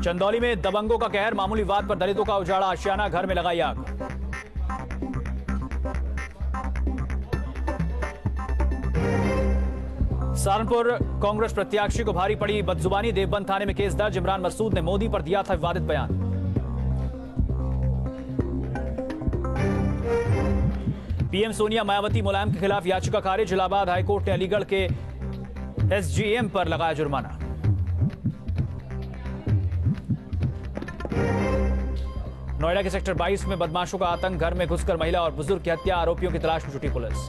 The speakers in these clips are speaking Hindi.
चंदौली में दबंगों का कहर, मामूली बात पर दलितों का उजाड़ा आशियाना, घर में लगाई आग। सहारनपुर कांग्रेस प्रत्याशी को भारी पड़ी बदजुबानी, देवबंद थाने में केस दर्ज। इमरान मसूद ने मोदी पर दिया था विवादित बयान। पीएम सोनिया मायावती मुलायम के खिलाफ याचिका खारिज। इलाहाबाद हाईकोर्ट ने अलीगढ़ के एसजीएम पर लगाया जुर्माना। नोएडा के सेक्टर 22 में बदमाशों का आतंक, घर में घुसकर महिला और बुजुर्ग की हत्या, आरोपियों की तलाश में जुटी पुलिस।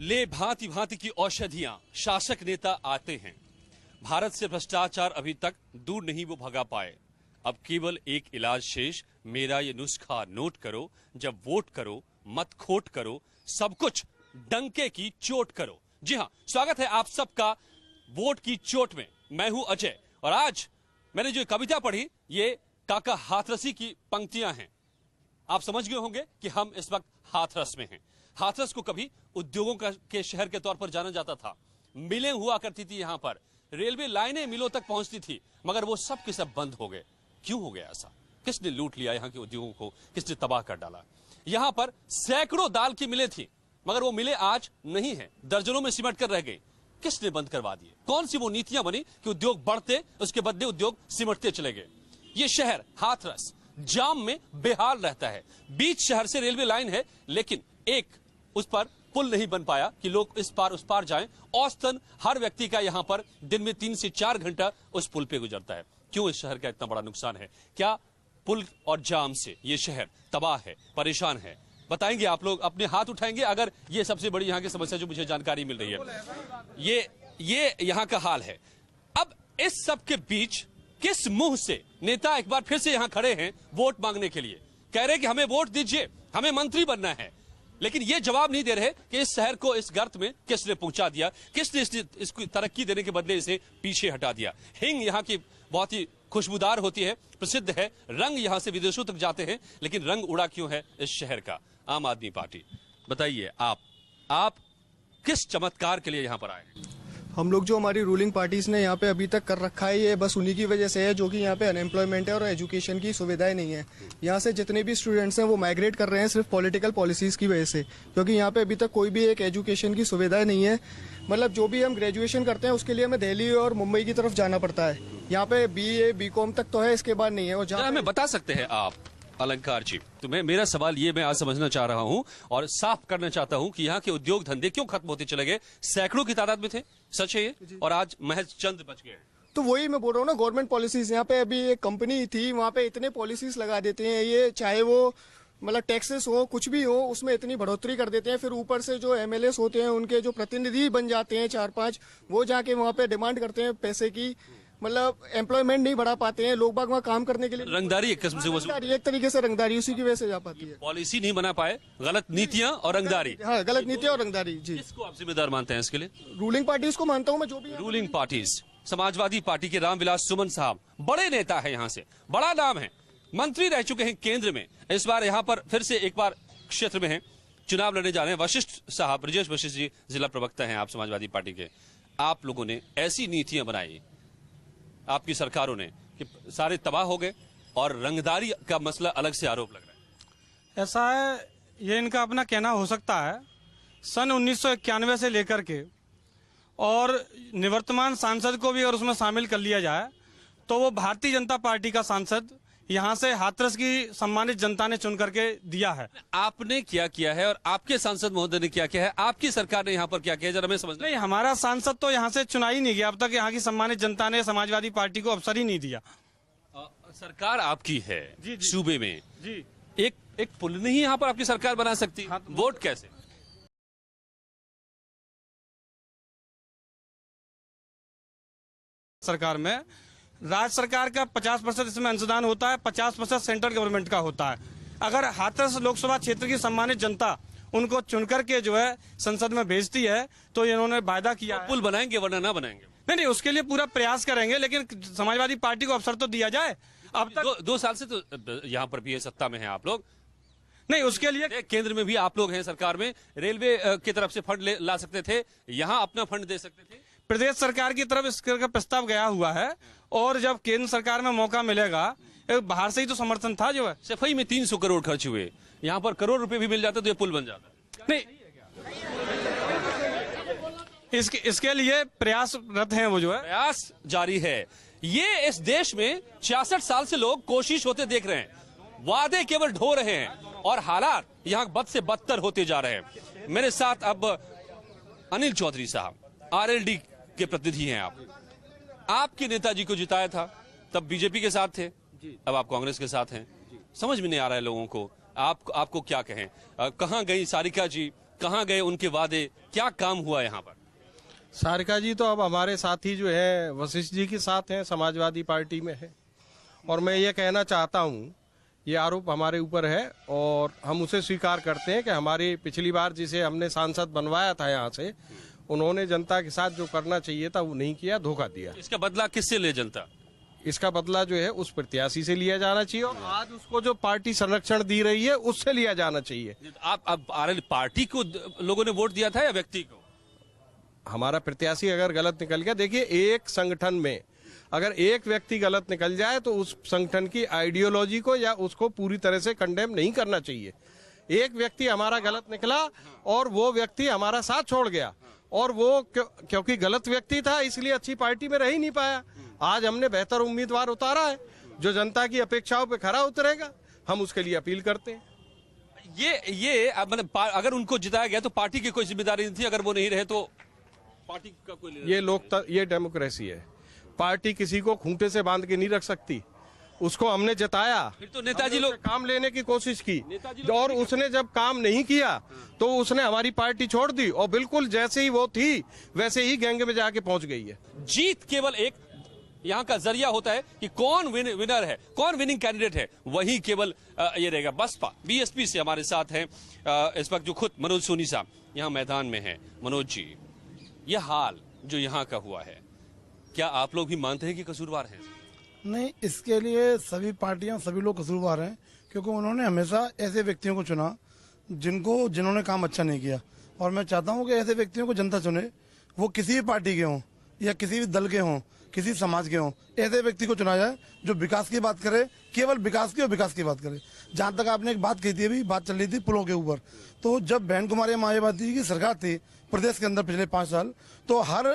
ले भांति भांति की औषधियां शासक नेता आते हैं। भारत से भ्रष्टाचार अभी तक दूर नहीं वो भगा पाए। अब केवल एक इलाज शेष, मेरा ये नुस्खा नोट करो, जब वोट करो मत खोट करो, सब कुछ डंके की चोट करो। जी हां, स्वागत है आप सबका वोट की चोट में। मैं हूं अजय और आज मैंने जो कविता पढ़ी ये काका हाथरसी की पंक्तियां हैं। आप समझ गए होंगे कि हम इस वक्त हाथरस में हैं। हाथरस को कभी उद्योगों के शहर के तौर पर जाना जाता था। मिलें हुआ करती थी यहां पर, रेलवे लाइनें मिलों तक पहुंचती थी, मगर वो सब के सब बंद हो गए। क्यों हो गया ऐसा? किसने लूट लिया यहां के उद्योगों को? किसने तबाह कर डाला? यहां पर सैकड़ों दाल की मिलें थी, मगर वो मिलें आज नहीं है, दर्जनों में सिमट कर रह गई। किसने बंद करवा दिए? कौन सी वो नीतियां बनी कि उद्योग बढ़ते, उसके बदले उद्योग सिमटते चले गए? ये शहर हाथरस जाम में बेहाल रहता है। बीच शहर से रेलवे लाइन है, लेकिन एक उस पर पुल नहीं बन पाया कि लोग इस पार उस पार जाएं। औसतन हर व्यक्ति का यहां पर दिन में 3 से 4 घंटा उस पुल पे गुजरता है। क्यों इस शहर का इतना बड़ा नुकसान है? क्या पुल और जाम से ये शहर तबाह है, परेशान है? बताएंगे आप लोग, अपने हाथ उठाएंगे अगर ये सबसे बड़ी यहाँ की समस्या जो मुझे जानकारी मिल रही है। ये यहाँ का हाल है। अब इस सब के बीच किस मुंह से नेता एक बार फिर से यहाँ खड़े हैं वोट मांगने के लिए? कह रहे कि हमें वोट दीजिए, हमें मंत्री बनना है, लेकिन ये जवाब नहीं दे रहे कि इस शहर को इस गर्त में किसने पहुंचा दिया, किसने इसको तरक्की देने के बदले इसे पीछे हटा दिया। हिंग यहाँ की बहुत ही खुशबूदार होती है, प्रसिद्ध है, रंग यहाँ से विदेशों तक जाते हैं, लेकिन रंग उड़ा क्यों है इस शहर का? आम आदमी पार्टी, बताइए आप किस चमत्कार के लिए यहाँ पर आए? हम लोग जो हमारी रूलिंग पार्टीज ने यहाँ पे अभी तक कर रखा है, ये बस उन्हीं की वजह से है, जो कि यहाँ पे अनएम्प्लॉयमेंट है और एजुकेशन की सुविधाएं नहीं है। यहाँ से जितने भी स्टूडेंट्स हैं वो माइग्रेट कर रहे हैं सिर्फ पॉलिटिकल पॉलिसीज की वजह से, क्योंकि यहाँ पे अभी तक कोई भी एक एजुकेशन की सुविधाएं नहीं है। मतलब जो भी हम ग्रेजुएशन करते हैं उसके लिए हमें दिल्ली और मुंबई की तरफ जाना पड़ता है। यहाँ पे BA BCom तक तो है, इसके बाद नहीं है। और जहाँ हमें बता सकते हैं आप अलंकार जी, तुम्हें मेरा सवाल ये मैं आज समझना चाह रहा हूं और साफ करना चाहता हूं कि यहाँ के उद्योग धंधे क्यों खत्म होते चले गए? सैकड़ों की तादाद में थे, सच है ये, और आज महज चंद बच गए। तो वही मैं बोल रहा हूँ ना, गवर्नमेंट पॉलिसीज। यहाँ पे अभी एक कंपनी थी, वहाँ पे इतने पॉलिसीज लगा देते हैं, ये चाहे वो मतलब टैक्सेस हो, कुछ भी हो, उसमें इतनी बढ़ोतरी कर देते हैं। फिर ऊपर से जो MLAs होते हैं, उनके जो प्रतिनिधि बन जाते हैं 4-5, वो जाके वहाँ पे डिमांड करते हैं पैसे की। मतलब एम्प्लॉयमेंट नहीं बढ़ा पाते हैं, लोग बाग वहाँ काम करने के लिए। रंगदारी एक किस्म से वो, एक तरीके से रंगदारी उसी की वजह से जा पाती है। पॉलिसी नहीं बना पाए, गलत नीतियां और रंगदारी। हाँ, गलत नीतियां और रंगदारी। जी, किसको आप जिम्मेदार मानते हैं इसके लिए? रूलिंग पार्टीज को मानता हूँ मैं, जो भी रूलिंग पार्टीज। समाजवादी पार्टी के रामविलास सुमन साहब बड़े नेता है, यहाँ से बड़ा नाम है, मंत्री रह चुके हैं केंद्र में, इस बार यहाँ पर फिर से एक बार क्षेत्र में है, चुनाव लड़ने जा रहे हैं। वशिष्ठ साहब, ब्रजेश वशिष्ठ जी जिला प्रवक्ता हैं आप समाजवादी पार्टी के। आप लोगों ने ऐसी नीतियां बनाई आपकी सरकारों ने कि सारे तबाह हो गए और रंगदारी का मसला अलग से आरोप लग रहा है। ऐसा है, ये इनका अपना कहना हो सकता है। सन 1991 से लेकर के और निवर्तमान सांसद को भी अगर उसमें शामिल कर लिया जाए तो वो भारतीय जनता पार्टी का सांसद यहाँ से हाथरस की सम्मानित जनता ने चुन करके दिया है। आपने क्या किया है और आपके सांसद महोदय ने क्या किया है? आपकी सरकार ने यहाँ पर क्या किया, जरा हमें समझ। नहीं, हमारा सांसद तो यहाँ से चुना ही नहीं गया अब तक। यहाँ की सम्मानित जनता ने समाजवादी पार्टी को अवसर ही नहीं दिया। सरकार आपकी है जी, सूबे में जी, एक पुल नहीं यहाँ पर आपकी सरकार बना सकती? हाँ, वोट कैसे? सरकार में राज्य सरकार का 50% इसमें अंशदान होता है, 50% सेंट्रल गवर्नमेंट का होता है। अगर हाथरस लोकसभा क्षेत्र की सम्मानित जनता उनको चुनकर के जो है संसद में भेजती है तो इन्होंने वायदा किया है। पुल बनाएंगे वरना ना बनाएंगे? नहीं, उसके लिए पूरा प्रयास करेंगे, लेकिन समाजवादी पार्टी को अवसर तो दिया जाए। अब तक 2 साल से तो यहाँ पर भी है, सत्ता में है आप लोग। नहीं, उसके लिए केंद्र में भी आप लोग हैं सरकार में, रेलवे की तरफ से फंड ला सकते थे, यहाँ अपना फंड दे सकते थे। प्रदेश सरकार की तरफ इसका प्रस्ताव गया हुआ है और जब केंद्र सरकार में मौका मिलेगा, बाहर से ही तो समर्थन था जो है। सफाई में 300 करोड़ खर्च हुए, यहाँ पर करोड़ रुपए भी मिल जाते तो ये पुल बन जाता। नहीं, इसके लिए प्रयासरत हैं वो जो है, प्रयास जारी है। ये इस देश में 66 साल से लोग कोशिश होते देख रहे हैं, वादे केवल ढो रहे हैं और हालात यहाँ बद से बदतर होते जा रहे हैं। मेरे साथ अब अनिल चौधरी साहब, आरएलडी के प्रतिनिधि हैं आप। आपके नेताजी को जिताया था, तब बीजेपी के साथ थे, अब आप कांग्रेस के साथ हैं। समझ में नहीं आ रहा है लोगों को, आपको क्या कहें? कहाँ गई सारिका जी, कहाँ गए उनके वादे, क्या काम हुआ यहाँ पर? सारिका जी तो अब हमारे साथी जो है वशिष्ठ जी के साथ हैं, समाजवादी पार्टी में है। और मैं ये कहना चाहता हूँ, ये आरोप हमारे ऊपर है और हम उसे स्वीकार करते हैं कि हमारी पिछली बार जिसे हमने सांसद बनवाया था यहाँ से, उन्होंने जनता के साथ जो करना चाहिए था वो नहीं किया, धोखा दिया। इसका बदला किससे ले जनता? इसका बदला जो है उस प्रत्याशी से लिया जाना चाहिए और आज उसको जो पार्टी संरक्षण दी रही है उससे लिया जाना चाहिए। आप अब आरएल पार्टी को लोगों ने वोट दिया था या व्यक्ति को? हमारा प्रत्याशी अगर गलत निकल गया, देखिए एक संगठन में अगर एक व्यक्ति गलत निकल जाए तो उस संगठन की आइडियोलॉजी को या उसको पूरी तरह से कंडेम नहीं करना चाहिए। एक व्यक्ति हमारा गलत निकला और वो व्यक्ति हमारा साथ छोड़ गया और वो क्योंकि गलत व्यक्ति था इसलिए अच्छी पार्टी में रह ही नहीं पाया। आज हमने बेहतर उम्मीदवार उतारा है जो जनता की अपेक्षाओं पे खरा उतरेगा, हम उसके लिए अपील करते हैं। ये मतलब अगर उनको जिताया गया तो पार्टी की कोई जिम्मेदारी नहीं थी, अगर वो नहीं रहे तो पार्टी का कोई ये डेमोक्रेसी है। पार्टी किसी को खूंटे से बांध के नहीं रख सकती। उसको हमने जिताया, फिर तो नेताजी लोग काम लेने की कोशिश की और उसने जब काम नहीं किया तो उसने हमारी पार्टी छोड़ दी और बिल्कुल जैसे ही वो थी वैसे ही गैंग में जाके पहुंच गई है। जीत केवल एक यहाँ का जरिया होता है कि कौन विनर है, कौन विनिंग कैंडिडेट है, वही केवल ये रहेगा। बसपा बीएसपी से हमारे साथ हैं इस वक्त जो खुद मनोज सोनी साहब यहाँ मैदान में है। मनोज जी, यह हाल जो यहाँ का हुआ है, क्या आप लोग भी मानते हैं कि कसूरवार हैं? नहीं, इसके लिए सभी पार्टियां, सभी लोग कसूरवार हैं, क्योंकि उन्होंने हमेशा ऐसे व्यक्तियों को चुना जिन्होंने काम अच्छा नहीं किया। और मैं चाहता हूं कि ऐसे व्यक्तियों को जनता चुने, वो किसी भी पार्टी के हों या किसी भी दल के हों, किसी समाज के हों। ऐसे व्यक्ति को चुना जाए जो विकास की बात करे, केवल विकास की और विकास की बात करे। जहां तक आपने एक बात कही थी, अभी बात चल रही थी पुलों के ऊपर, तो जब बहन कुमारी मायावती की सरकार थी प्रदेश के अंदर पिछले 5 साल, तो हर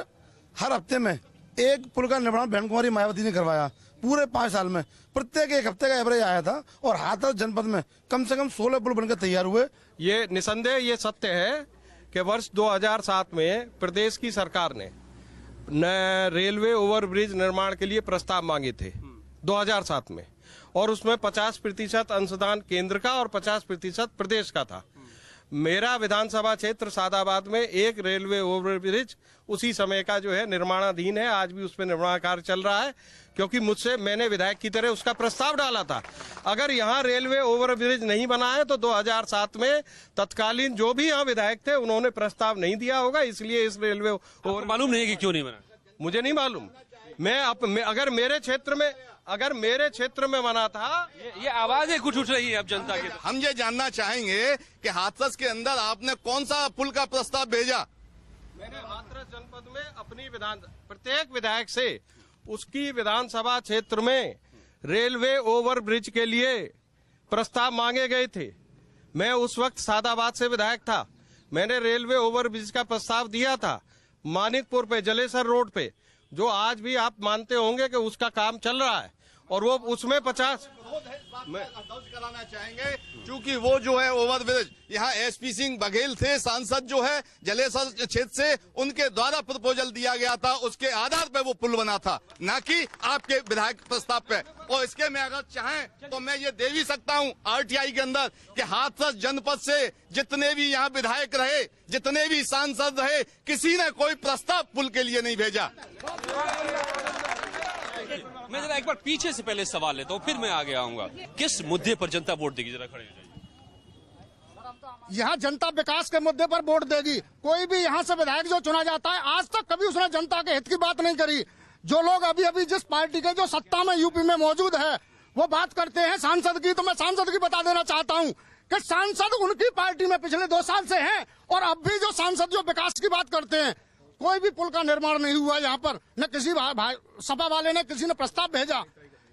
हफ्ते में एक पुल का निर्माण बहन कुमारी मायावती ने करवाया। पूरे 5 साल में प्रत्येक एक हफ्ते का एवरेज आया था और हाथरस जनपद में कम से कम 16 पुल बनकर तैयार हुए। ये निसंदेह ये सत्य है कि वर्ष 2007 में प्रदेश की सरकार ने रेलवे ओवरब्रिज निर्माण के लिए प्रस्ताव मांगे थे 2007 में, और उसमें 50% अंशदान केंद्र का और 50% प्रदेश का था। मेरा विधानसभा क्षेत्र सादाबाद में एक रेलवे ओवरब्रिज उसी समय का जो है निर्माणाधीन है, आज भी उसमें निर्माण कार्य चल रहा है, क्योंकि मैंने विधायक की तरह उसका प्रस्ताव डाला था। अगर यहाँ रेलवे ओवरब्रिज नहीं बना है तो 2007 में तत्कालीन जो भी यहाँ विधायक थे उन्होंने प्रस्ताव नहीं दिया होगा, इसलिए इस रेलवे ओवर मालूम नहीं है कि क्यों नहीं बना? मुझे नहीं मालूम। अगर मेरे क्षेत्र में बना था। ये आवाजें कुछ उठ रही है अब जनता की। हम ये जानना चाहेंगे कि हाथरस के अंदर आपने कौन सा पुल का प्रस्ताव भेजा? मैंने हाथरस जनपद में अपनी प्रत्येक विधायक से उसकी विधानसभा क्षेत्र में रेलवे ओवरब्रिज के लिए प्रस्ताव मांगे गए थे। मैं उस वक्त सादाबाद से विधायक था, मैंने रेलवे ओवरब्रिज का प्रस्ताव दिया था मानिकपुर पे, जलेसर रोड पे, जो आज भी आप मानते होंगे कि उसका काम चल रहा है, और वो उसमें 50 कराना चाहेंगे, क्योंकि वो जो है ओवरब्रिज यहाँ एसपी सिंह बघेल थे सांसद जो है जलेसर क्षेत्र से, उनके द्वारा प्रपोजल दिया गया था, उसके आधार पे वो पुल बना था, ना कि आपके विधायक प्रस्ताव पे। और इसके में अगर चाहें तो मैं ये दे भी सकता हूँ आरटीआई के अंदर कि हाथरस जनपद से जितने भी यहाँ विधायक रहे, जितने भी सांसद रहे, किसी ने कोई प्रस्ताव पुल के लिए नहीं भेजा। मैं जरा एक बार पीछे से पहले सवाल लेता हूँ, फिर मैं आगे आऊंगा। किस मुद्दे पर जनता वोट देगी? जरा खड़े हो जाइए। यहाँ जनता विकास के मुद्दे पर वोट देगी। कोई भी यहाँ से विधायक जो चुना जाता है, आज तक कभी उसने जनता के हित की बात नहीं करी। जो लोग अभी जिस पार्टी के जो सत्ता में यूपी में मौजूद है, वो बात करते हैं सांसद की, तो मैं सांसद की बता देना चाहता हूँ कि सांसद उनकी पार्टी में पिछले 2 साल से हैं, और अब भी जो सांसद जो विकास की बात करते हैं, कोई भी पुल का निर्माण नहीं हुआ यहाँ पर, न किसी सपा वाले ने किसी ने प्रस्ताव भेजा,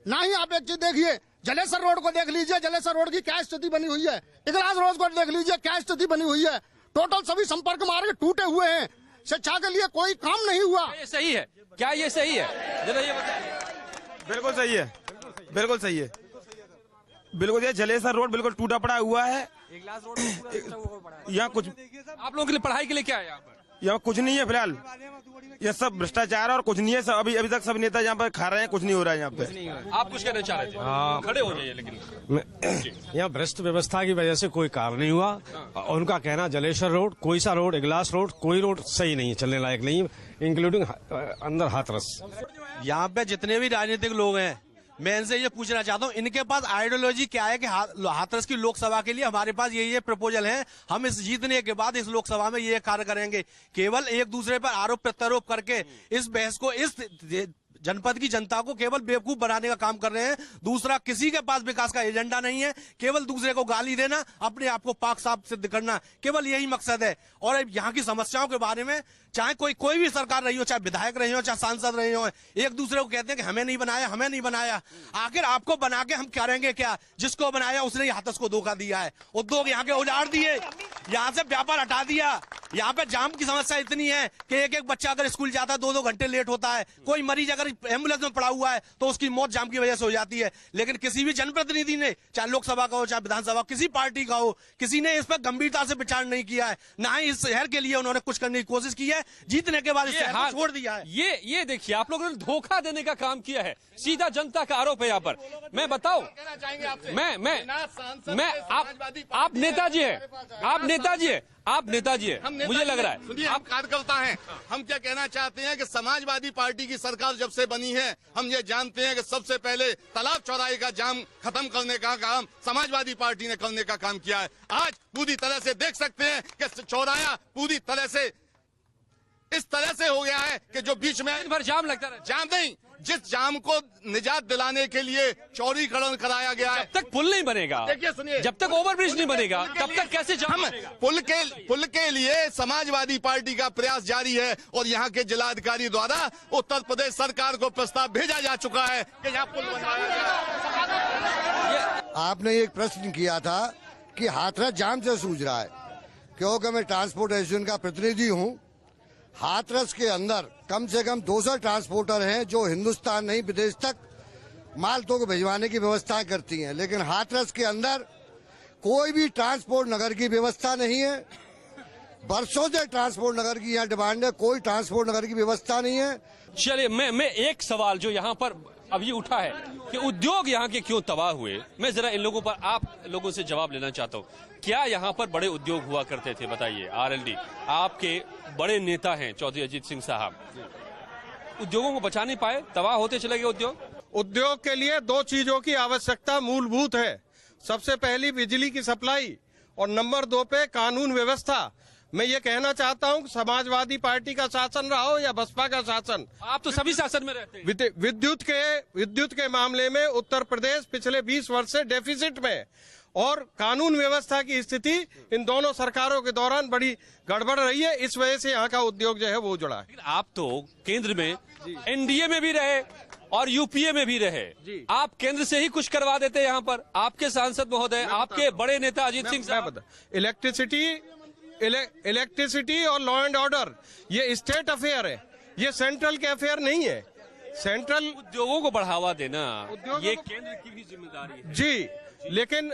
ना ही आप एक चीज देखिए, जलेसर रोड को देख लीजिए, जलेसर रोड की क्या स्थिति बनी हुई है, इगलास रोड को देख लीजिए क्या स्थिति बनी हुई है, टोटल सभी संपर्क मार्ग टूटे हुए हैं, शिक्षा के लिए कोई काम नहीं हुआ। ये सही है क्या? ये सही है? जरा ये बताइए। बिल्कुल सही है, बिल्कुल सही है, बिल्कुल। ये जलेसर रोड बिल्कुल टूटा पड़ा हुआ है, यहाँ कुछ आप लोगों के लिए पढ़ाई के लिए क्या है यहाँ पर? यहाँ कुछ नहीं है फिलहाल, ये सब भ्रष्टाचार और कुछ नहीं है। सब अभी तक सब नेता यहाँ पर खा रहे हैं, कुछ नहीं हो रहा है यहाँ पे। आप कुछ कहना चाह रहे थे? हाँ, खड़े हो जाइए। लेकिन यहाँ भ्रष्ट व्यवस्था की वजह से कोई कार्य नहीं हुआ। उनका कहना जलेसर रोड, कोई सा रोड, इगलास रोड, कोई रोड सही नहीं है, चलने लायक नहीं है, इंक्लूडिंग अंदर हाथरस। यहाँ पे जितने भी राजनीतिक लोग हैं, मैं इनसे ये पूछना चाहता हूँ, इनके पास आइडियोलॉजी क्या है कि हाथरस की लोकसभा के लिए हमारे पास ये प्रपोजल है, हम इस जीतने के बाद इस लोकसभा में ये कार्य करेंगे। केवल एक दूसरे पर आरोप प्रत्यारोप करके इस बहस को, इस जनपद की जनता को केवल बेवकूफ बनाने का काम कर रहे हैं। दूसरा, किसी के पास विकास का एजेंडा नहीं है, केवल दूसरे को गाली देना, अपने आप को पाक साफ सिद्ध करना, केवल यही मकसद है। और यहाँ की समस्याओं के बारे में, चाहे कोई भी सरकार रही हो, चाहे विधायक रही हो, चाहे सांसद रहे हो, एक दूसरे को कहते हैं कि हमें नहीं बनाया, हमें नहीं बनाया। आखिर आपको बना के हम करेंगे क्या? जिसको बनाया उसने ही हाथरस को धोखा दिया है। उद्योग यहाँ के उजाड़ दिए, यहाँ से व्यापार हटा दिया। यहाँ पे जाम की समस्या इतनी है कि एक बच्चा अगर स्कूल जाता है 2-2 घंटे लेट होता है। कोई मरीज अगर एम्बुलेंस में पड़ा हुआ है तो उसकी मौत जाम की वजह से हो जाती है। लेकिन किसी भी जनप्रतिनिधि ने, चाहे लोकसभा का हो, चाहे विधानसभा, किसी पार्टी का हो, किसी ने इस पर गंभीरता से विचार नहीं किया है। ना ही इस शहर के लिए उन्होंने कुछ करने की कोशिश की है। जीतने के बाद इस शहर को छोड़ दिया है। ये देखिए, आप लोगों ने धोखा देने का काम किया है, सीधा जनता का आरोप है यहाँ पर। मैं बताऊं, आप नेताजी हैं, आप नेताजी हैं, मुझे लग रहा है। सुनिए, आप कार्यकर्ता हैं। हम क्या कहना चाहते हैं कि समाजवादी पार्टी की सरकार जब से बनी है, हम ये जानते हैं कि सबसे पहले तालाब चौराहे का जाम खत्म करने का काम समाजवादी पार्टी ने करने का काम किया है। आज पूरी तरह से देख सकते हैं कि चौराहा पूरी तरह से इस तरह से हो गया है कि जो बीच में दिन भर जाम लगता है। जाम नहीं, जिस जाम को निजात दिलाने के लिए चौड़ीकरण कराया गया है। जब तक पुल नहीं बनेगा, देखिए सुनिए, जब तक ओवरब्रिज नहीं बनेगा, तब तक कैसे जाम बनेगा? पुल के लिए समाजवादी पार्टी का प्रयास जारी है और यहाँ के जिलाधिकारी द्वारा उत्तर प्रदेश सरकार को प्रस्ताव भेजा जा चुका है कि यहाँ पुल बनवाया जाए। आपने एक प्रश्न किया था कि हाथरस जाम से जूझ रहा है, क्योंकि मैं ट्रांसपोर्ट एसोसिएशन का प्रतिनिधि हूँ। हाथरस के अंदर कम से कम 200 ट्रांसपोर्टर हैं जो हिंदुस्तान नहीं विदेश तक माल तो को भिजवाने की व्यवस्था करती हैं, लेकिन हाथरस के अंदर कोई भी ट्रांसपोर्ट नगर की व्यवस्था नहीं है। बरसों से ट्रांसपोर्ट नगर की यहाँ डिमांड है, कोई ट्रांसपोर्ट नगर की व्यवस्था नहीं है। चलिए, मैं एक सवाल जो यहाँ पर अभी उठा है कि उद्योग यहाँ के क्यों तबाह हुए, मैं जरा इन लोगों पर, आप लोगों से जवाब लेना चाहता हूँ। क्या यहाँ पर बड़े उद्योग हुआ करते थे? बताइए। आरएलडी, आपके बड़े नेता हैं चौधरी अजीत सिंह साहब, उद्योगों को बचा नहीं पाए, तबाह होते चले गए उद्योग। उद्योग के लिए 2 चीजों की आवश्यकता मूलभूत है। सबसे पहली बिजली की सप्लाई और नंबर 2 पे कानून व्यवस्था। मैं ये कहना चाहता हूँ कि समाजवादी पार्टी का शासन रहा हो या बसपा का शासन, आप तो सभी शासन में रहते हैं। विद्युत के मामले में उत्तर प्रदेश पिछले 20 वर्ष से डेफिसिट में, और कानून व्यवस्था की स्थिति इन दोनों सरकारों के दौरान बड़ी गड़बड़ रही है। इस वजह से यहाँ का उद्योग जो है वो जुड़ा है। आप तो केंद्र में एनडीए में भी रहे और यूपीए में भी रहे, आप केंद्र से ही कुछ करवा देते यहाँ पर। आपके सांसद महोदय, आपके बड़े नेता अजीत सिंह साहब, इलेक्ट्रिसिटी और लॉ एंड ऑर्डर ये स्टेट अफेयर है, ये सेंट्रल के अफेयर नहीं है। सेंट्रल उद्योगों को बढ़ावा देना ये केंद्र की भी जिम्मेदारी है जी, लेकिन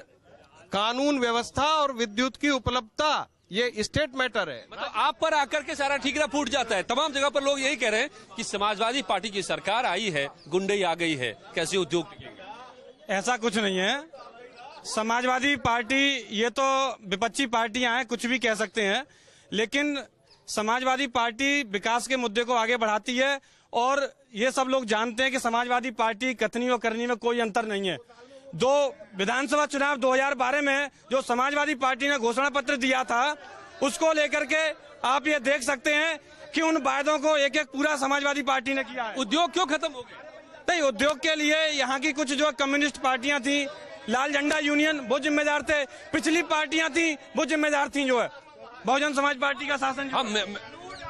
कानून व्यवस्था और विद्युत की उपलब्धता ये स्टेट मैटर है। मतलब आप पर आकर के सारा ठीकरा फूट जाता है। तमाम जगह पर लोग यही कह रहे हैं कि समाजवादी पार्टी की सरकार आई है, गुंडई आ गई है, कैसे उद्योग टिकेंगे? ऐसा कुछ नहीं है। समाजवादी पार्टी, ये तो विपक्षी पार्टियां हैं, कुछ भी कह सकते हैं, लेकिन समाजवादी पार्टी विकास के मुद्दे को आगे बढ़ाती है। और ये सब लोग जानते हैं कि समाजवादी पार्टी कथनी और करनी में कोई अंतर नहीं है। 2 विधानसभा चुनाव 2012 में जो समाजवादी पार्टी ने घोषणा पत्र दिया था, उसको लेकर के आप ये देख सकते हैं कि उन वायदों को एक एक पूरा समाजवादी पार्टी ने किया है। उद्योग क्यों खत्म हो गए? नहीं, उद्योग के लिए यहाँ की कुछ जो कम्युनिस्ट पार्टियां थी, लाल झंडा यूनियन, वो जिम्मेदार थे। पिछली पार्टियां थी वो जिम्मेदार थी, जो है बहुजन समाज पार्टी का शासन।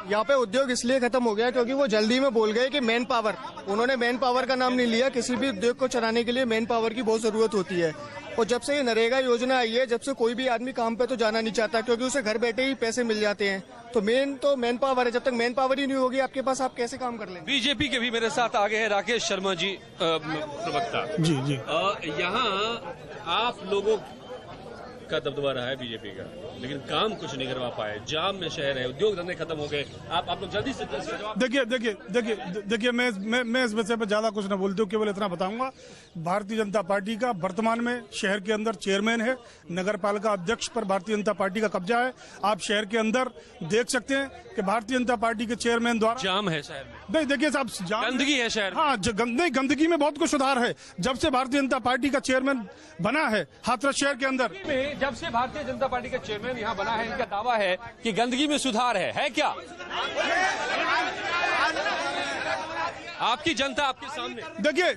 यहाँ पे उद्योग इसलिए खत्म हो गया क्योंकि वो जल्दी में बोल गए कि मैन पावर, उन्होंने मैन पावर का नाम नहीं लिया। किसी भी उद्योग को चलाने के लिए मैन पावर की बहुत जरूरत होती है। और जब से ये नरेगा योजना आई है, जब से कोई भी आदमी काम पे तो जाना नहीं चाहता क्योंकि उसे घर बैठे ही पैसे मिल जाते हैं। तो मैन पावर है, जब तक मैन पावर ही नहीं होगी आपके पास, आप कैसे काम कर लेंगे। बीजेपी के भी मेरे साथ आगे हैं राकेश शर्मा जी, प्रवक्ता। जी जी। यहाँ आप लोगों का दबदबा रहा है बीजेपी का, लेकिन काम कुछ नहीं करवा पाए। जाम में शहर है, उद्योग धंधे खत्म हो गए। आप लोग जल्दी से देखिए मैं इस विषय पर ज्यादा कुछ न बोलते हूँ, केवल इतना बताऊंगा। भारतीय जनता पार्टी का वर्तमान में शहर के अंदर चेयरमैन है, नगर पालिका अध्यक्ष पर भारतीय जनता पार्टी का कब्जा है। आप शहर के अंदर देख सकते हैं कि भारतीय जनता पार्टी के चेयरमैन द्वारा जाम है शहर में। नहीं, देखिए साहब, गंदगी है शहर में। हाँ, गंदगी में बहुत कुछ सुधार है जब से भारतीय जनता पार्टी का चेयरमैन बना है हाथरस शहर के अंदर। जब से भारतीय जनता पार्टी का चेयरमैन यहाँ बना है, इनका दावा है कि गंदगी में सुधार है क्या? आपकी जनता आपके सामने। देखिए,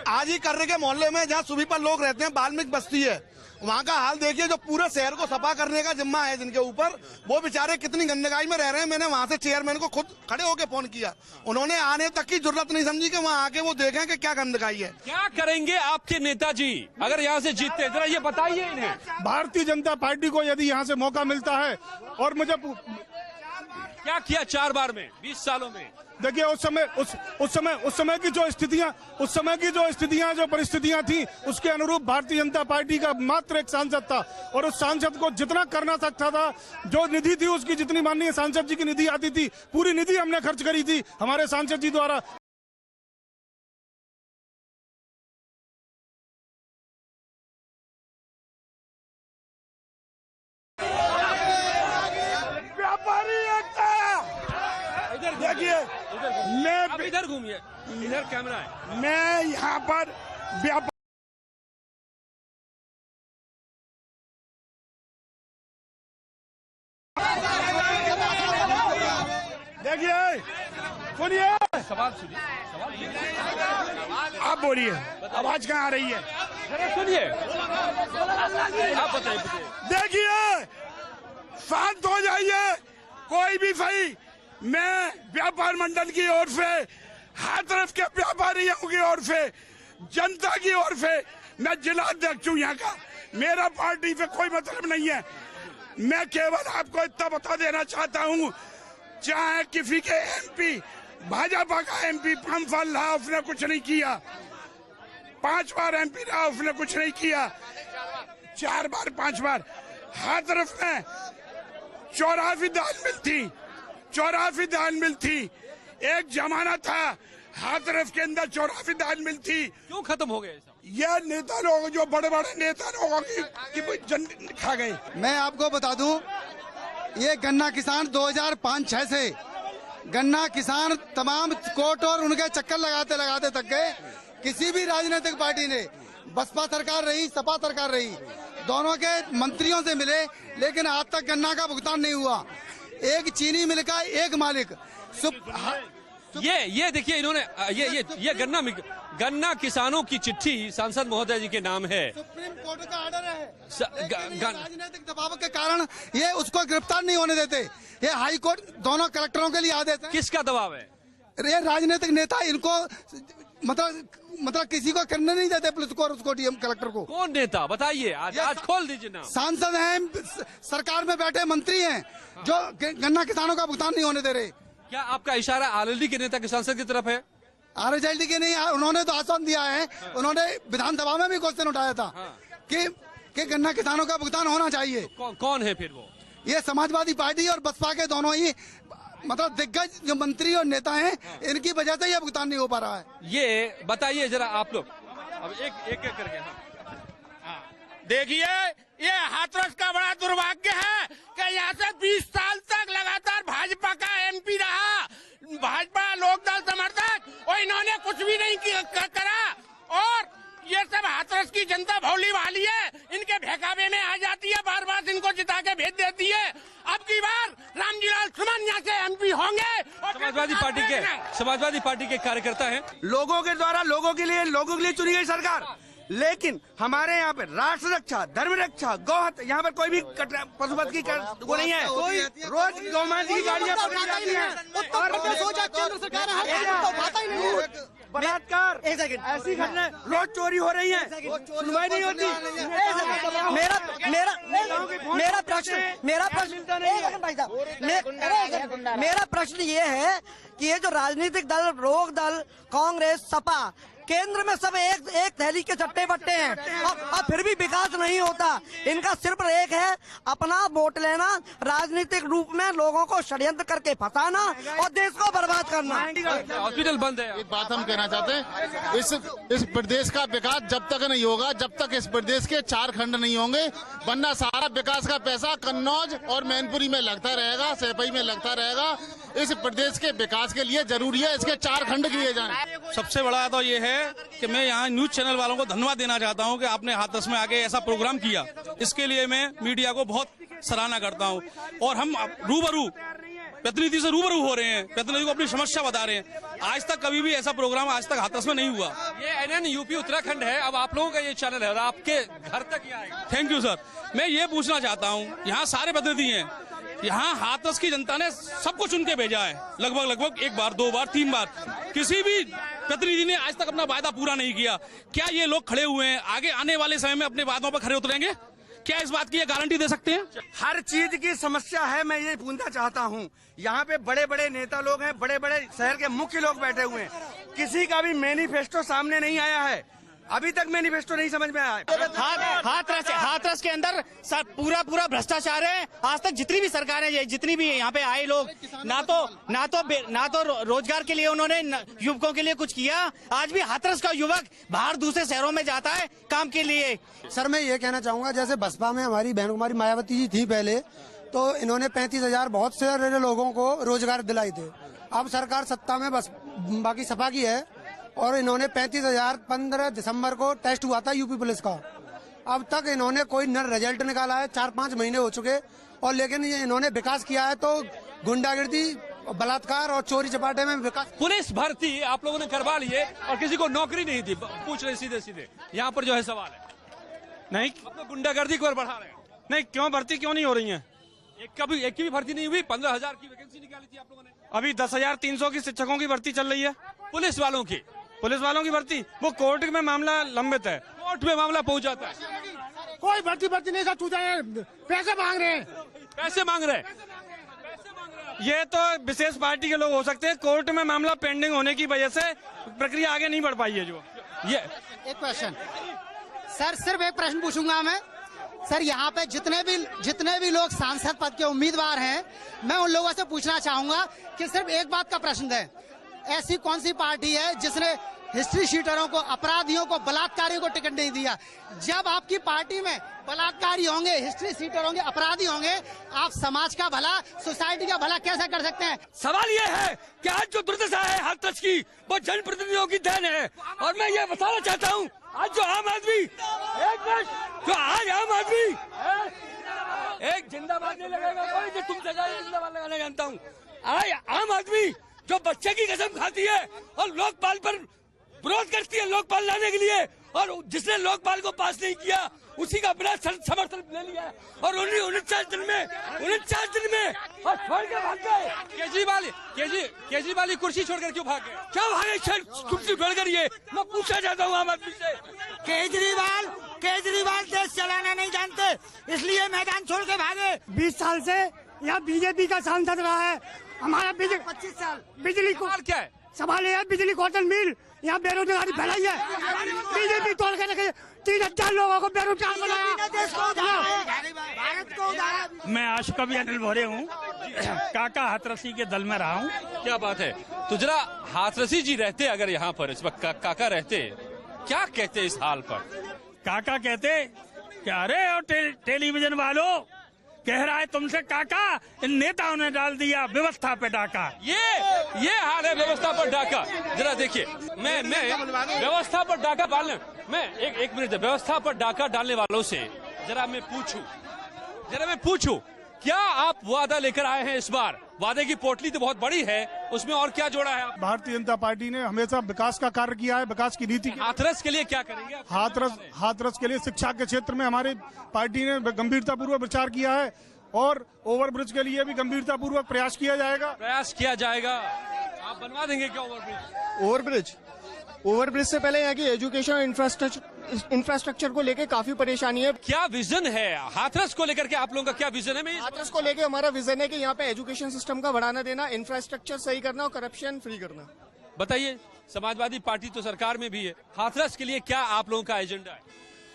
आज ही कर्रे के मोहल्ले में जहाँ सुबह पर लोग रहते हैं, बाल्मीक बस्ती है, वहाँ का हाल देखिए। जो पूरे शहर को सफा करने का जिम्मा है जिनके ऊपर, वो बेचारे कितनी गंदगी में रह रहे हैं। मैंने वहाँ से चेयरमैन को खुद खड़े होकर फोन किया, उन्होंने आने तक की जरूरत नहीं समझी कि वहाँ आके वो देखें कि क्या गंदगी है। क्या करेंगे आपके नेताजी अगर यहाँ से जीतते हैं, जरा ये बताइए इन्हें। भारतीय जनता पार्टी को यदि यहाँ से मौका मिलता है, और मुझे क्या किया 4 बार में 20 सालों में? देखिए, उस समय की जो स्थितियां जो परिस्थितियां थी, उसके अनुरूप भारतीय जनता पार्टी का मात्र एक सांसद था, और उस सांसद को जितना करना सकता था, जो निधि थी उसकी, जितनी माननीय सांसद जी की निधि आती थी, पूरी निधि हमने खर्च करी थी हमारे सांसद जी द्वारा। देखिए, मैं इधर घूमिए, इधर कैमरा है। मैं यहाँ पर देखिए, सुनिए, सवाल सुनिए, आप बोलिए, आवाज कहाँ आ रही है? सुनिए, आप बताइए। देखिए, शांत हो जाइए, कोई भी सही। मैं व्यापार मंडल की ओर से, हाथरस के व्यापारियों की ओर से, जनता की ओर से, मैं जिला अध्यक्ष हूँ यहाँ का। मेरा पार्टी से कोई मतलब नहीं है। मैं केवल आपको इतना बता देना चाहता हूँ, चाहे किसी के एमपी, भाजपा का एमपी 5 साल रहा, उसने कुछ नहीं किया। 5 बार एमपी रहा, उसने कुछ नहीं किया। 4 बार 5 बार हाथरस में 84 दाल मिल थी। एक जमाना था हाथरस के अंदर 84 दाल मिल थी। क्यों खत्म हो गए? ये नेता लोग, जो बड़े बड़े नेता लोगों की जन खा गए। मैं आपको बता दूं, ये गन्ना किसान 2005-6 से गन्ना किसान तमाम कोर्ट और उनके चक्कर लगाते थक गए। किसी भी राजनीतिक पार्टी ने, बसपा सरकार रही, सपा सरकार रही, दोनों के मंत्रियों से मिले, लेकिन आज तक गन्ना का भुगतान नहीं हुआ। एक चीनी मिल का एक मालिक ये देखिए, इन्होंने ये गन्ना किसानों की चिट्ठी सांसद महोदय जी के नाम है। सुप्रीम कोर्ट का ऑर्डर है। राजनीतिक दबाव के कारण ये उसको गिरफ्तार नहीं होने देते। ये हाई कोर्ट दोनों कलेक्टरों के लिए आदेश है। किसका दबाव है? ये राजनीतिक नेता इनको मतलब किसी को करने नहीं देते, पुलिस को और उसको, डीएम कलेक्टर को। कौन नेता बताइए, आज खोल दीजिए ना। सांसद हैं, सरकार में बैठे मंत्री हैं, जो गन्ना किसानों का भुगतान नहीं होने दे रहे। क्या आपका इशारा आरएलडी के नेता के सांसद की तरफ है? आरएलडी के नहीं, उन्होंने तो आश्वासन दिया है। उन्होंने विधानसभा में भी क्वेश्चन उठाया था कि गन्ना किसानों का भुगतान होना चाहिए। कौन है फिर वो? ये समाजवादी पार्टी और बसपा के दोनों ही मतलब दिग्गज जो मंत्री और नेता हैं, इनकी वजह से यह भुगतान नहीं हो पा रहा है। ये बताइए जरा आप लोग, अब एक करके। देखिए, ये हाथरस का बड़ा दुर्भाग्य है कि यहाँ से 20 साल तक लगातार भाजपा का एमपी रहा, भाजपा लोकदल समर्थक, और इन्होंने कुछ भी नहीं करा। और ये सब हाथरस की जनता भोली भाली है, इनके बहकावे में आ जाती है, बार बार इनको जिता के भेज देती है। अब की बार रामजीलाल सुमन यहाँ से MP होंगे। समाजवादी पार्टी के कार्यकर्ता हैं। लोगों के द्वारा लोगों के लिए चुनी गई सरकार, लेकिन हमारे यहाँ पे राष्ट्र रक्षा, धर्म रक्षा, गौहत्या, यहाँ पर कोई भी पशुपत की वो नहीं है। कोई रोज गौमाता की गाड़ियाँ पकड़ी जाती हैं और बलात्कार, ऐसी घटना रोज चोरी हो रही है, सुनवाई नहीं होती। मेरा प्रश्न ये है कि ये जो राजनीतिक दल, लोक दल, कांग्रेस, सपा, केंद्र में सब एक थैली के चट्टे बट्टे हैं और फिर भी विकास नहीं होता। इनका सिर्फ एक है, अपना वोट लेना, राजनीतिक रूप में लोगों को षड्यंत्र करके फंसाना और देश को बर्बाद करना। हॉस्पिटल बंद है। एक बात हम कहना चाहते हैं, इस प्रदेश का विकास जब तक नहीं होगा, जब तक इस प्रदेश के 4 खंड नहीं होंगे, वरना सारा विकास का पैसा कन्नौज और मैनपुरी में लगता रहेगा, सेपई में लगता रहेगा। इस प्रदेश के विकास के लिए जरूरी है इसके 4 खंड किए जाएं। सबसे बड़ा तो ये है कि मैं यहाँ न्यूज चैनल वालों को धन्यवाद देना चाहता हूँ कि आपने हाथरस में आके ऐसा प्रोग्राम किया। इसके लिए मैं मीडिया को बहुत सराहना करता हूँ। और हम रूबरू प्रतिनिधि से रूबरू हो रहे हैं, प्रतिनिधि को अपनी समस्या बता रहे हैं। आज तक कभी भी ऐसा प्रोग्राम आज तक हाथरस में नहीं हुआ। ये NN यूपी उत्तराखंड है, अब आप लोगों का ये चैनल है और आपके घर तक ये आएगा। Thank you sir. मैं ये पूछना चाहता हूँ, यहाँ सारे प्रतिनिधि हैं, यहाँ हाथरस की जनता ने सबको चुन के भेजा है, लगभग 1 बार, 2 बार, 3 बार। किसी भी प्रतिनिधि ने आज तक अपना वादा पूरा नहीं किया। क्या ये लोग खड़े हुए हैं, आगे आने वाले समय में अपने वादों पर खड़े उतरेंगे? क्या इस बात की ये गारंटी दे सकते हैं? हर चीज की समस्या है, मैं ये पूछना चाहता हूँ। यहाँ पे बड़े बड़े नेता लोग हैं, बड़े बड़े शहर के मुख्य लोग बैठे हुए हैं, किसी का भी मैनिफेस्टो सामने नहीं आया है। अभी तक मैनिफेस्टो नहीं समझ में आया। हाथरस के अंदर पूरा भ्रष्टाचार है। आज तक जितनी भी सरकारें, जितनी भी यहाँ पे आए लोग, ना तो रोजगार के लिए उन्होंने युवकों के लिए कुछ किया। आज भी हाथरस का युवक बाहर दूसरे शहरों में जाता है काम के लिए। सर मैं ये कहना चाहूंगा, जैसे बसपा में हमारी बहन कुमारी मायावती जी थी पहले, तो इन्होंने 35,000 बहुत से लोगों को रोजगार दिलाई थे। अब सरकार सत्ता में बस बाकी सपा की है और इन्होंने 35,000 15 दिसंबर को टेस्ट हुआ था यूपी पुलिस का। अब तक इन्होंने कोई न रिजल्ट निकाला है, 4-5 महीने हो चुके। और लेकिन ये इन्होंने विकास किया है तो गुंडागिर्दी, बलात्कार और चोरी चपाटे में विकास। पुलिस भर्ती आप लोगों ने करवा लिए और किसी को नौकरी नहीं दी। पूछ रहे सीधे यहाँ पर जो है सवाल है, नहीं तो गुंडागर्दी को बढ़ा रहे हैं। नहीं, क्यों भर्ती क्यों नहीं हो रही है? एक की भी भर्ती नहीं हुई। 15,000 की वैकेंसी निकाली थी आप लोगों ने। अभी 10,300 की शिक्षकों की भर्ती चल रही है। पुलिस वालों की भर्ती, वो कोर्ट में मामला लंबित है, कोर्ट में मामला पहुंच जाता है। कोई भर्ती नहीं, सब चूजा है, पैसे मांग रहे हैं। ये तो विशेष पार्टी के लोग हो सकते हैं। कोर्ट में मामला पेंडिंग होने की वजह से प्रक्रिया आगे नहीं बढ़ पाई है। जो ये एक क्वेश्चन सर, सिर्फ एक प्रश्न पूछूंगा मैं सर। यहाँ पे जितने भी लोग सांसद पद के उम्मीदवार हैं, मैं उन लोगों से पूछना चाहूंगा कि सिर्फ एक बात का प्रश्न है, ऐसी कौन सी पार्टी है जिसने हिस्ट्री शीटरों को, अपराधियों को, बलात्कारियों को टिकट नहीं दिया? जब आपकी पार्टी में बलात्कारी होंगे, हिस्ट्री शीटर होंगे, अपराधी होंगे, आप समाज का भला, सोसाइटी का भला कैसे कर सकते हैं? सवाल ये है कि आज जो दुर्दशा है हाथरस की, वो जनप्रतिनिधियों की देन है। और मैं ये बताना चाहता हूँ, आज जो आम आदमी एक जिंदाबाद नहीं लगेगा कोई, जो तुमसे जिंदाबाद लगाना जानता हूँ। आज आम आदमी जो बच्चे की कसम खाती है और लोकपाल पर विरोध करती है, लोकपाल लाने के लिए, और जिसने लोकपाल को पास नहीं किया उसी का अपना समर्थन ले लिया और 49 दिन में और छोड़ के भाग गए। केजरीवाल कुर्सी छोड़कर क्यों भाग गए? क्या भागे कुर्सी छोड़कर? ये मैं पूछना चाहता हूँ आम आदमी से। केजरीवाल देश चलाना नहीं जानते, इसलिए मैदान छोड़ के भागे। 20 साल से यहाँ बीजेपी का सांसद रहा है हमारा। 25 साल बिजली को क्या है सवाल है, बिजली कॉटन मिल, यहाँ बेरोजगारी फैलाई है। बीजेपी तोड़ के रखे, 3,000 लोगों को बेरोजगार बनाया। मैं आशिक अनिल भोरे हूँ, काका हाथरसी के दल में रहा हूँ। क्या बात है। तो जरा हाथरसी जी रहते अगर यहाँ पर इस वक्त काका रहते, क्या कहते इस हाल पर? काका कहते कि अरे टेलीविजन वालों, कह रहा है तुमसे काका, इन नेताओं ने डाल दिया व्यवस्था पे डाका। ये हाल है व्यवस्था पर डाका। जरा देखिए, मैं व्यवस्था पर डाका डालने, मैं एक मिनट, व्यवस्था पर डाका डालने वालों से जरा मैं पूछूं क्या आप वादा लेकर आए हैं इस बार? वादे की पोटली तो बहुत बड़ी है, उसमें और क्या जोड़ा है? भारतीय जनता पार्टी ने हमेशा विकास का कार्य किया है, विकास की नीति की। हाथरस के लिए क्या करेंगे? हाथरस के लिए शिक्षा के क्षेत्र में हमारी पार्टी ने गंभीरतापूर्वक विचार किया है और ओवरब्रिज के लिए भी गंभीरतापूर्वक प्रयास किया जाएगा। आप बनवा देंगे क्या ओवरब्रिज? ओवरब्रिज से पहले यहाँ की एजुकेशन इंफ्रास्ट्रक्चर को लेके काफी परेशानी है। क्या विजन है हाथरस को लेकर के? आप लोगों का क्या विजन है? हाथरस को लेके हमारा विजन है कि यहाँ पे एजुकेशन सिस्टम का बढ़ाना देना, इंफ्रास्ट्रक्चर सही करना और करप्शन फ्री करना। बताइए, समाजवादी पार्टी तो सरकार में भी है, हाथरस के लिए क्या आप लोगों का एजेंडा है?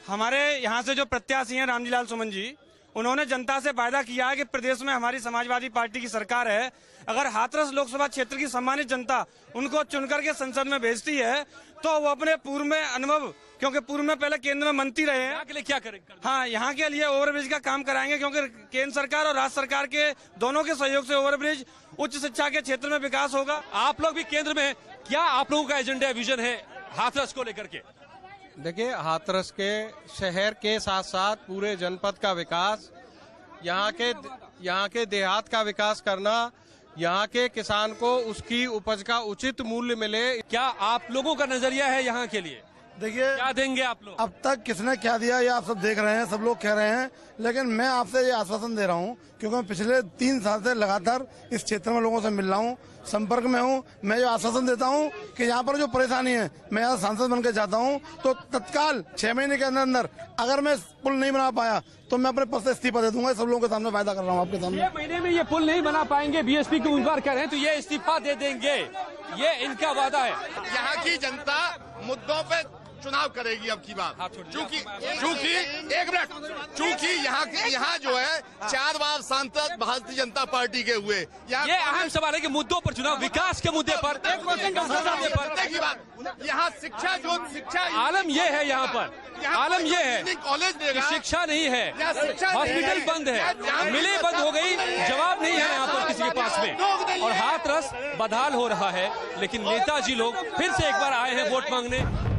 हमारे यहाँ से जो प्रत्याशी हैं रामजी लाल सुमन जी, उन्होंने जनता से वायदा किया है कि प्रदेश में हमारी समाजवादी पार्टी की सरकार है। अगर हाथरस लोकसभा क्षेत्र की सम्मानित जनता उनको चुनकर के संसद में भेजती है तो वो अपने पूर्व में अनुभव, क्योंकि पूर्व में पहले केंद्र में मंत्री रहे हैं, यहाँ के लिए क्या करेंगे? हाँ, यहाँ के लिए ओवरब्रिज का काम कराएंगे, क्योंकि केंद्र सरकार और राज्य सरकार के दोनों के सहयोग से ओवरब्रिज, उच्च शिक्षा के क्षेत्र में विकास होगा। आप लोग भी केंद्र में, क्या आप लोगों का एजेंडा, विजन है हाथरस को लेकर के? देखिए, हाथरस के शहर के साथ साथ पूरे जनपद का विकास, यहाँ के देहात का विकास करना, यहाँ के किसान को उसकी उपज का उचित मूल्य मिले। क्या आप लोगों का नजरिया है यहाँ के लिए? देखिए, क्या देंगे आप लोग? अब तक किसने क्या दिया ये आप सब देख रहे हैं, सब लोग कह रहे हैं, लेकिन मैं आपसे ये आश्वासन दे रहा हूँ, क्योंकि मैं पिछले 3 साल से लगातार इस क्षेत्र में लोगों से मिल रहा हूँ, संपर्क में हूँ। मैं ये आश्वासन देता हूँ कि यहाँ पर जो परेशानी है, मैं यहाँ सांसद बनकर जाता हूँ तो तत्काल 6 महीने के अंदर अगर मैं पुल नहीं बना पाया तो मैं अपने पद से इस्तीफा दे दूंगा। सब लोगों के सामने वायदा कर रहा हूँ, आपके सामने। 6 महीने में ये पुल नहीं बना पाएंगे, बीएसपी के उम्मीदवार कह रहे हैं, तो ये इस्तीफा दे देंगे, ये इनका वादा है। यहाँ की जनता मुद्दों पे चुनाव करेगी अब की बार, चूंकि एक मिनट, चूंकि यहाँ जो है 4 बार सांसद भारतीय जनता पार्टी के हुए। ये अहम सवाल है कि मुद्दों पर चुनाव, विकास के मुद्दे पर, यहाँ शिक्षा आलम ये है, यहाँ पर आलम ये है कॉलेज कि शिक्षा नहीं है, हॉस्पिटल बंद है, मिलें बंद हो गई, जवाब नहीं है यहाँ पर किसी के पास में, और हाथरस बदहाल हो रहा है। लेकिन नेताजी लोग फिर से एक बार आए हैं वोट मांगने।